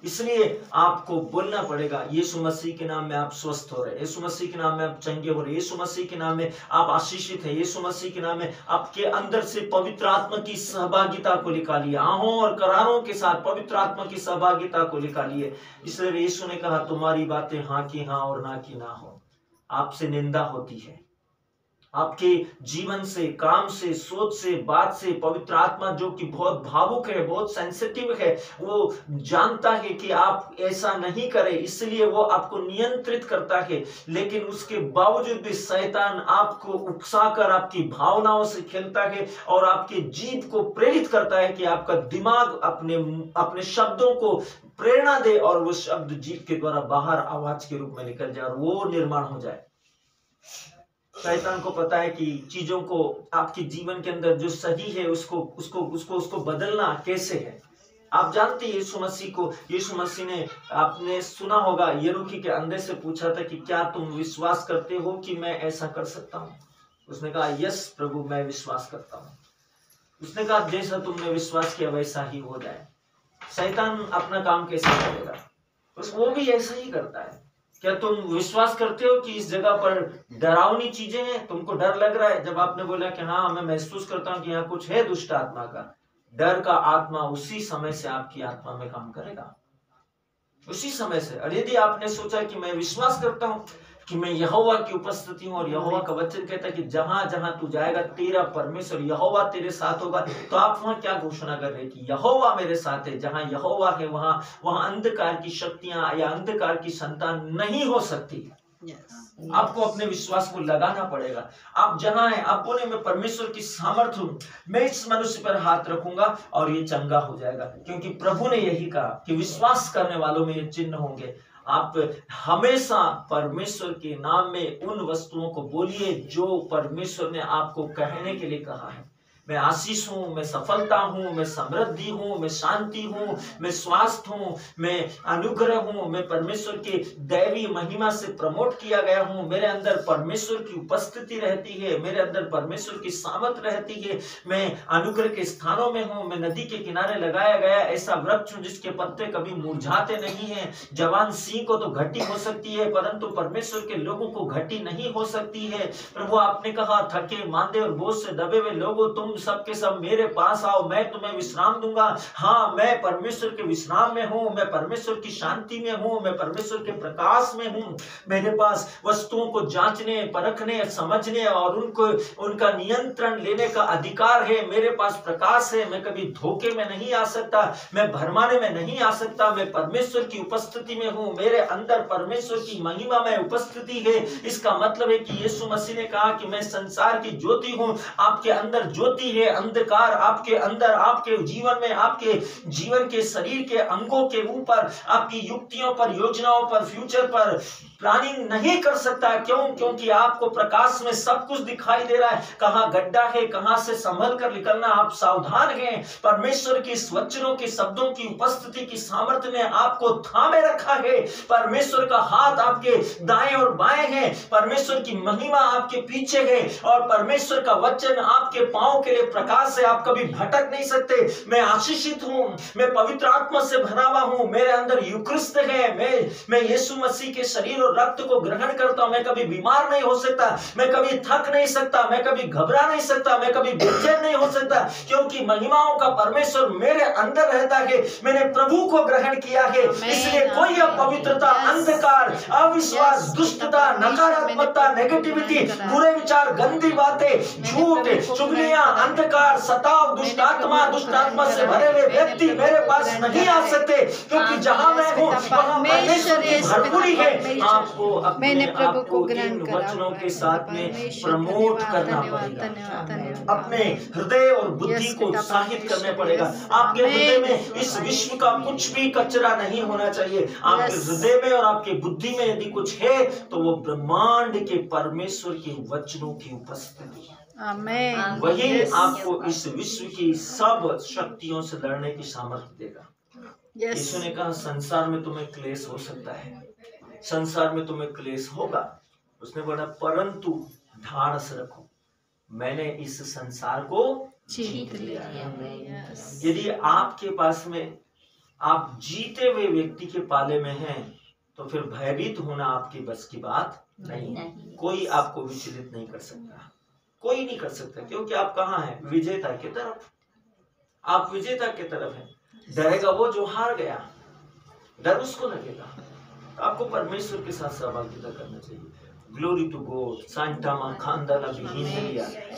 इसलिए आपको बोलना पड़ेगा, यीशु मसीह के नाम में आप स्वस्थ हो रहे, यीशु मसीह के नाम में आप चंगे हो रहे, यीशु मसीह के नाम में आप आशीषित है, यीशु मसीह के नाम में आपके अंदर से पवित्र आत्मा की सहभागिता को निकालिए, आहों और करारों के साथ पवित्र आत्मा की सहभागिता को निकालिए। इसलिए यीशु ने कहा तुम्हारी बातें हाँ की हाँ और ना की ना हो। आपसे निंदा होती है, आपके जीवन से, काम से, सोच से, बात से पवित्र आत्मा जो कि बहुत भावुक है, बहुत सेंसिटिव है, वो जानता है कि आप ऐसा नहीं करें, इसलिए वो आपको नियंत्रित करता है। लेकिन उसके बावजूद भी शैतान आपको उकसाकर आपकी भावनाओं से खेलता है और आपके जीव को प्रेरित करता है कि आपका दिमाग अपने शब्दों को प्रेरणा दे और वो शब्द जीव के द्वारा बाहर आवाज के रूप में निकल जाए और वो निर्माण हो जाए। शैतान को पता है कि चीजों को आपके जीवन के अंदर जो सही है उसको बदलना कैसे है। आप जानते हैं यीशु मसीह को, यीशु मसीह ने, आपने सुना होगा, यरूखी के अंधे से पूछा था कि क्या तुम विश्वास करते हो कि मैं ऐसा कर सकता हूँ? उसने कहा यस प्रभु मैं विश्वास करता हूँ। उसने कहा जैसा तुमने विश्वास किया वैसा ही हो जाए। शैतान अपना काम कैसे करेगा? वो भी ऐसा ही करता है। क्या तुम विश्वास करते हो कि इस जगह पर डरावनी चीजें हैं? तुमको डर लग रहा है? जब आपने बोला कि हाँ मैं महसूस करता हूं कि यहाँ कुछ है दुष्ट आत्मा का, डर का आत्मा उसी समय से आपकी आत्मा में काम करेगा, उसी समय से। और यदि आपने सोचा कि मैं विश्वास करता हूं कि मैं यहोवा की उपस्थिति हूं और यहोवा का वचन कहता है कि जहां जहां तू जाएगा तेरा परमेश्वर यहोवा तेरे साथ होगा, तो आप वहां क्या घोषणा कर रहे हैं कि यहोवा मेरे साथ है। जहां यहोवा है वहां अंधकार की शक्तियां या अंधकार की संतान नहीं हो सकती। आपको अपने विश्वास को लगाना पड़ेगा। आप जहां हैं आप बोले मैं परमेश्वर की सामर्थ हूं, मैं इस मनुष्य पर हाथ रखूंगा और ये चंगा हो जाएगा, क्योंकि प्रभु ने यही कहा कि विश्वास करने वालों में ये चिन्ह होंगे। आप हमेशा परमेश्वर के नाम में उन वस्तुओं को बोलिए जो परमेश्वर ने आपको कहने के लिए कहा है। मैं आशीष हूं, मैं सफलता हूं, मैं समृद्धि हूं, मैं शांति हूं, मैं स्वास्थ्य हूं, मैं अनुग्रह हूं, मैं परमेश्वर के दैवी महिमा से प्रमोट किया गया हूं, मेरे अंदर परमेश्वर की उपस्थिति रहती है, मेरे अंदर परमेश्वर की सामर्थ रहती है, मैं अनुग्रह के स्थानों में हूं, मैं नदी के किनारे लगाया गया ऐसा वृक्ष हूं जिसके पत्ते कभी मुरझाते नहीं हैं। जवान सिंह को तो घटी हो सकती है परंतु परमेश्वर के लोगों को घटी नहीं हो सकती है। प्रभु आपने कहा थके मांदे और बोझ से दबे हुए लोगों तुम सबके सब मेरे पास आओ, मैं तुम्हें विश्राम दूंगा। हाँ मैं परमेश्वर के विश्राम में हूं, मैं परमेश्वर की शांति में हूं, मैं परमेश्वर के प्रकाश में हूं। मेरे पास वस्तुओं को जांचने, परखने, समझने और उनका नियंत्रण लेने का अधिकार है। मेरे पास प्रकाश है, मैं कभी धोखे में नहीं आ सकता, मैं भरमाने में नहीं आ सकता, मैं परमेश्वर की उपस्थिति में हूं, मेरे अंदर परमेश्वर की महिमा में उपस्थिति है। इसका मतलब है कि यीशु मसीह ने कहा कि मैं संसार की ज्योति हूं। आपके अंदर ज्योति है, अंधकार आपके अंदर, आपके जीवन में, आपके जीवन के शरीर के अंगों के ऊपर, आपकी युक्तियों पर, योजनाओं पर, फ्यूचर पर प्लानिंग नहीं कर सकता। क्यों? क्योंकि आपको प्रकाश में सब कुछ दिखाई दे रहा है। कहां गड्ढा है, कहां से संभल कर निकलना, आप सावधान हैं। परमेश्वर के वचनों के शब्दों की उपस्थिति की सामर्थ्य ने आपको थामे रखा है। परमेश्वर का हाथ आपके दाएं और बाएं है, परमेश्वर की महिमा आपके पीछे है और परमेश्वर का वचन आपके पांव के लिए प्रकाश है। आप कभी भटक नहीं सकते। मैं आशीषित हूं, मैं पवित्र आत्मा से भरा हुआ हूं, मेरे अंदर यूक्रिस्त है, मैं यीशु मसीह के शरीर और रक्त को ग्रहण करता हूं। मैं कभी बीमार नहीं हो सकता, मैं कभी थक नहीं सकता, मैं कभी घबरा नहीं सकता, मैं कभी बेचैन नहीं हो सकता, क्योंकि महिमाओं का परमेश्वर मेरे अंदर रहता है। मैंने प्रभु को ग्रहण किया है, इसलिए कोई अपवित्रता, अंधकार, अविश्वास, दुष्टता, नकारात्मकता, नेगेटिविटी, बुरे विचार, गंदी बातें, झूठ, चुगलियां, अंधकार, सताव, दुष्ट आत्मा से भरे हुए व्यक्ति मेरे पास नहीं आ सकते, क्योंकि जहां मैं हूं वहां परमेश्वर की भरपूरी है। आपको अपने आप को इन वचनों के साथ में प्रमोट करना पड़ेगा, अपने हृदय और बुद्धि को उत्साहित करना पड़ेगा। आपके हृदय में इस विश्व का कुछ भी कचरा नहीं होना चाहिए। आपके हृदय में और आपके बुद्धि में यदि कुछ है तो वो ब्रह्मांड के परमेश्वर के वचनों की उपस्थिति है। आमीन। वही आपको इस विश्व की सब शक्तियों से लड़ने की सामर्थ्य देगा। यीशु ने कहा संसार में तुम्हें क्लेश हो सकता है, संसार में तुम्हें क्लेश होगा। उसने बोला परंतु ढाढ़स रखो, मैंने इस संसार को जीत लिया है। यदि आपके पास में आप जीते हुए व्यक्ति के पाले में हैं, तो फिर भयभीत होना आपकी बस की बात नहीं है। कोई आपको विचलित नहीं कर सकता, कोई नहीं कर सकता, क्योंकि आप कहाँ हैं? विजेता की तरफ। आप विजेता की तरफ हैं। डरेगा वो जो हार गया, डर उसको लगेगा। तो आपको परमेश्वर के साथ सहभागिता करना चाहिए। Glory to God. सांटा मा खांदा ला बिहिन लिया।